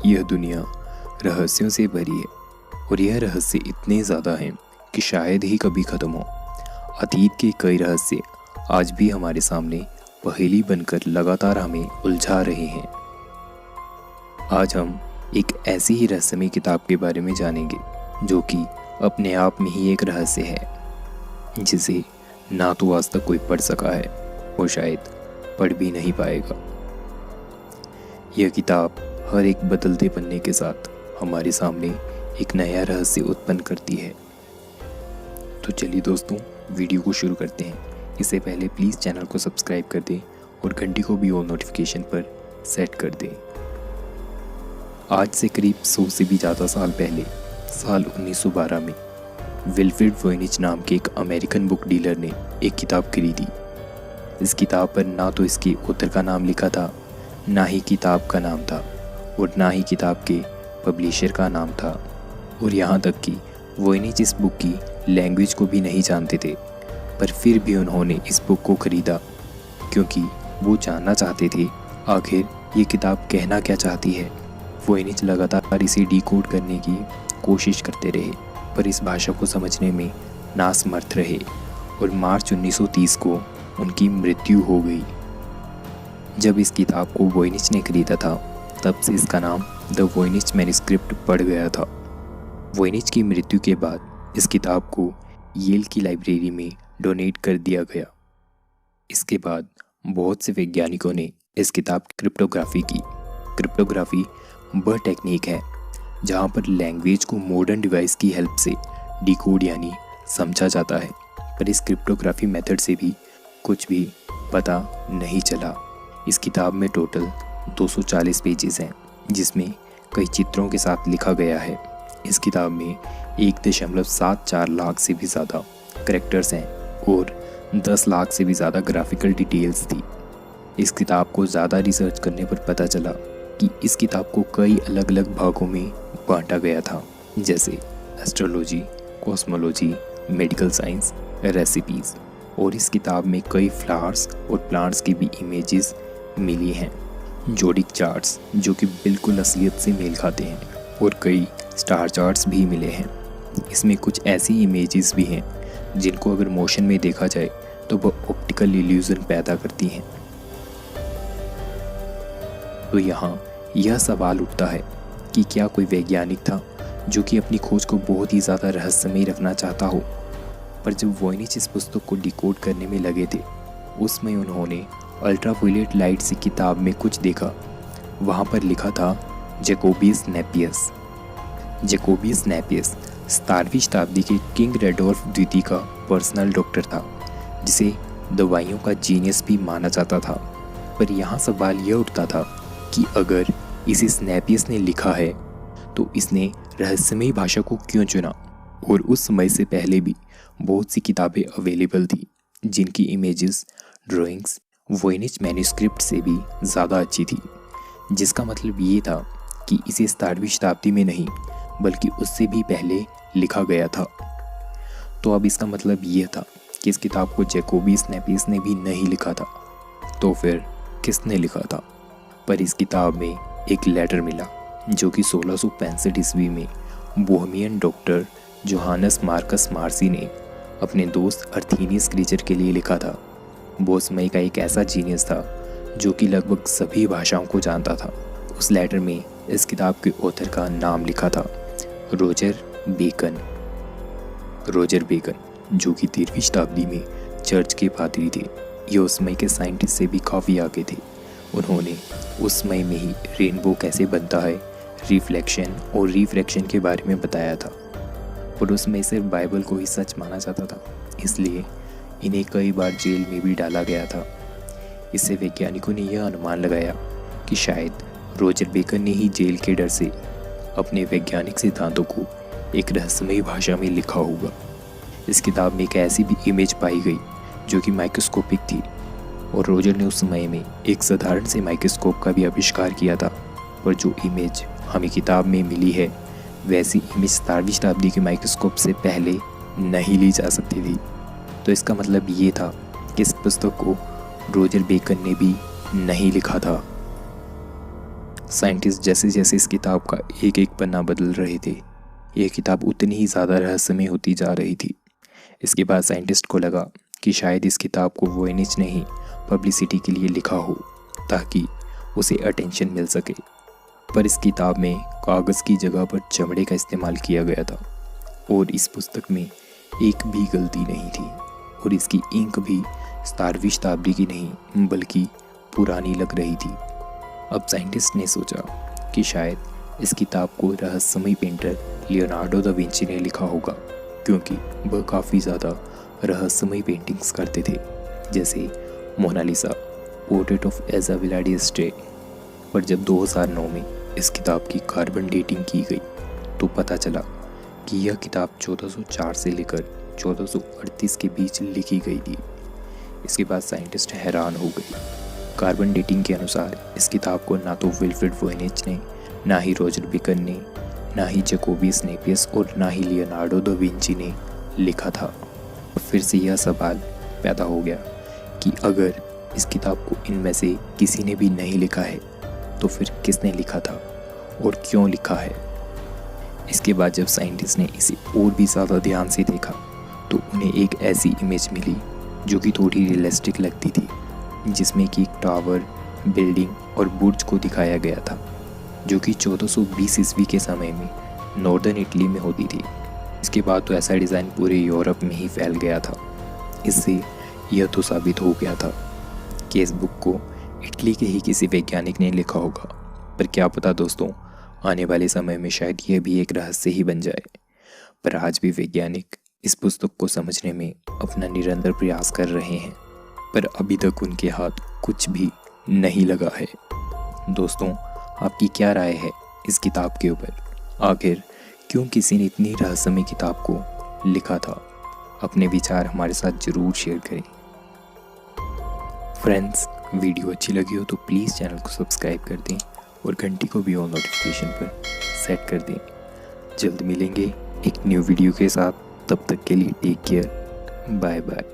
यह दुनिया रहस्यों से भरी है और यह रहस्य इतने ज़्यादा हैं कि शायद ही कभी ख़त्म हो। अतीत के कई रहस्य आज भी हमारे सामने पहेली बनकर लगातार हमें उलझा रहे हैं। आज हम एक ऐसी ही रहस्यमय किताब के बारे में जानेंगे जो कि अपने आप में ही एक रहस्य है, जिसे ना तो आज तक कोई पढ़ सका है और शायद पढ़ भी नहीं पाएगा। यह किताब हर एक बदलते पन्ने के साथ हमारे सामने एक नया रहस्य उत्पन्न करती है। तो चलिए दोस्तों, वीडियो को शुरू करते हैं। इससे पहले प्लीज़ चैनल को सब्सक्राइब कर दें और घंटी को भी ऑल नोटिफिकेशन पर सेट कर दें। आज से करीब 100 से भी ज़्यादा साल पहले साल 1912 में विल्फ्रेड वॉयनिच नाम के एक अमेरिकन बुक डीलर ने एक किताब खरीदी। इस किताब पर ना तो इसके ऑथर का नाम लिखा था, ना ही किताब का नाम था और ना ही किताब के पब्लिशर का नाम था। और यहाँ तक कि वॉयनिच इस बुक की लैंग्वेज को भी नहीं जानते थे, पर फिर भी उन्होंने इस बुक को खरीदा क्योंकि वो जानना चाहते थे आखिर ये किताब कहना क्या चाहती है। वॉयनिच लगातार इसे डिकोड करने की कोशिश करते रहे, पर इस भाषा को समझने में नासमर्थ रहे और मार्च 1930 को उनकी मृत्यु हो गई। जब इस किताब को वॉयनिच ने खरीदा था, तब से इसका नाम द वॉयनिच मैन्युस्क्रिप्ट पड़ गया था। वॉयनिच की मृत्यु के बाद इस किताब को येल की लाइब्रेरी में डोनेट कर दिया गया। इसके बाद बहुत से वैज्ञानिकों ने इस किताब की क्रिप्टोग्राफी की। क्रिप्टोग्राफी वह टेक्निक है जहाँ पर लैंग्वेज को मॉडर्न डिवाइस की हेल्प से डिकोड यानी समझा जाता है, पर इस क्रिप्टोग्राफी मेथड से भी कुछ भी पता नहीं चला। इस किताब में टोटल 240 पेजेस हैं, जिसमें कई चित्रों के साथ लिखा गया है। इस किताब में 1.74 लाख से भी ज़्यादा कैरेक्टर्स हैं और 10 लाख से भी ज़्यादा ग्राफिकल डिटेल्स थी। इस किताब को ज़्यादा रिसर्च करने पर पता चला कि इस किताब को कई अलग अलग भागों में बांटा गया था, जैसे astrology, cosmology, medical science, recipes. और इस किताब में कई फ्लावर्स और प्लांट्स की भी इमेजेस मिली हैं, जोडिक चार्ट्स जो कि बिल्कुल असलियत से मेल खाते हैं, और कई स्टार चार्ट्स भी मिले हैं। इसमें कुछ ऐसी इमेजेस भी हैं जिनको अगर मोशन में देखा जाए तो वह ऑप्टिकल इल्यूजन पैदा करती हैं। तो यहाँ यह सवाल उठता है कि क्या कोई वैज्ञानिक था जो कि अपनी खोज को बहुत ही ज़्यादा रहस्यमय रखना चाहता हो। पर जब वॉयनिच इस पुस्तक को डिकोड करने में लगे थे, उसमें उन्होंने अल्ट्रावायलेट लाइट से किताब में कुछ देखा। वहाँ पर लिखा था जैकोबियस नेपियस। जैकोबियस नेपियस 17वीं शताब्दी के किंग रेडोल्फ द्वितीय का पर्सनल डॉक्टर था, जिसे दवाइयों का जीनियस भी माना जाता था। पर यहाँ सवाल यह उठता था कि अगर इसे स्नेपियस ने लिखा है तो इसने रहस्यमयी भाषा को क्यों चुना। और उस समय से पहले भी बहुत सी किताबें अवेलेबल थी जिनकी इमेजेस, ड्राइंग्स वॉयनिच मैन्युस्क्रिप्ट से भी ज़्यादा अच्छी थी, जिसका मतलब ये था कि इसे 17वीं शताब्दी में नहीं बल्कि उससे भी पहले लिखा गया था। तो अब इसका मतलब ये था कि इस किताब को जैकोबियस नेपियस ने भी नहीं लिखा था, तो फिर किसने लिखा था। पर इस किताब में एक लेटर मिला जो कि 1665 ईस्वी में Bohemian doctor Johannes Marcus Marci ने अपने दोस्त अर्थीनियस क्रीचर के लिए लिखा था। वो समय का एक ऐसा जीनियस था जो कि लगभग सभी भाषाओं को जानता था। उस लेटर में इस किताब के ऑथर का नाम लिखा था रोजर बेकन। रोजर बेकन जो कि 13वीं शताब्दी में चर्च के पादरी थे। ये उस समय के साइंटिस्ट से भी काफ़ी आगे थे। उन्होंने उस समय में ही रेनबो कैसे बनता है, रिफ्लेक्शन और रिफ्रैक्शन के बारे में बताया था। और उसमें सिर्फ बाइबल को ही सच माना जाता था, इसलिए इन्हें कई बार जेल में भी डाला गया था। इससे वैज्ञानिकों ने यह अनुमान लगाया कि शायद रोजर बेकन ने ही जेल के डर से अपने वैज्ञानिक सिद्धांतों को एक रहस्यमयी भाषा में लिखा होगा। इस किताब में एक ऐसी भी इमेज पाई गई जो कि माइक्रोस्कोपिक थी, और रोजर ने उस समय में एक साधारण से माइक्रोस्कोप का भी आविष्कार किया था। पर जो इमेज हमें किताब में मिली है, वैसी इमेज 17वीं शताब्दी के माइक्रोस्कोप से पहले नहीं ली जा सकती थी। तो इसका मतलब ये था कि इस पुस्तक को रोजर बेकन ने भी नहीं लिखा था। साइंटिस्ट जैसे जैसे इस किताब का एक एक पन्ना बदल रहे थे, यह किताब उतनी ही ज़्यादा रहस्यमय होती जा रही थी। इसके बाद साइंटिस्ट को लगा कि शायद इस किताब को वोइनिच ने ही पब्लिसिटी के लिए लिखा हो ताकि उसे अटेंशन मिल सके। पर इस किताब में कागज़ की जगह पर चमड़े का इस्तेमाल किया गया था और इस पुस्तक में एक भी गलती नहीं थी और इसकी इंक भी 17वीं शताब्दी की नहीं बल्कि पुरानी लग रही थी। अब साइंटिस्ट ने सोचा कि शायद इस किताब को रहस्यमय पेंटर लियोनार्डो दा विंची ने लिखा होगा, क्योंकि वह काफ़ी ज़्यादा रहस्यमय पेंटिंग्स करते थे, जैसे मोनालिसा, पोर्ट्रेट ऑफ एजा विलाडियस्टे। पर जब 2009 में इस किताब की कार्बन डेटिंग की गई तो पता चला कि यह किताब 1404 से लेकर 1438 के बीच लिखी गई थी। इसके बाद साइंटिस्ट हैरान हो गए। कार्बन डेटिंग के अनुसार इस किताब को ना तो विल्फ्रेड वोइनिच ने, ना ही रॉजर बेकन ने, ना ही जैकोबियस नेपियस और ना ही लियोनार्डो दा विंची ने लिखा था। फिर से यह सवाल पैदा हो गया कि अगर इस किताब को इनमें से किसी ने भी नहीं लिखा है तो फिर किसने लिखा था और क्यों लिखा है। इसके बाद जब साइंटिस्ट ने इसे और भी ज़्यादा ध्यान से देखा तो उन्हें एक ऐसी इमेज मिली जो कि थोड़ी रियलिस्टिक लगती थी, जिसमें कि एक टावर, बिल्डिंग और बुर्ज को दिखाया गया था जो कि 1420 ईस्वी के समय में नॉर्दर्न इटली में होती थी। इसके बाद तो ऐसा डिज़ाइन पूरे यूरोप में ही फैल गया था। इससे यह तो साबित हो गया था कि इस बुक को इटली के ही किसी वैज्ञानिक ने लिखा होगा। पर क्या पता दोस्तों, आने वाले समय में शायद यह भी एक रहस्य ही बन जाए। पर आज भी वैज्ञानिक इस पुस्तक को समझने में अपना निरंतर प्रयास कर रहे हैं, पर अभी तक उनके हाथ कुछ भी नहीं लगा है। दोस्तों, आपकी क्या राय है इस किताब के ऊपर? आखिर क्यों किसी ने इतनी रहस्यमय किताब को लिखा था? अपने विचार हमारे साथ ज़रूर शेयर करें। फ्रेंड्स, वीडियो अच्छी लगी हो तो प्लीज़ चैनल को सब्सक्राइब कर दें और घंटी को भी ऑन नोटिफिकेशन पर सेट कर दें। जल्द मिलेंगे एक न्यू वीडियो के साथ, तब तक के लिए टेक केयर, बाय बाय।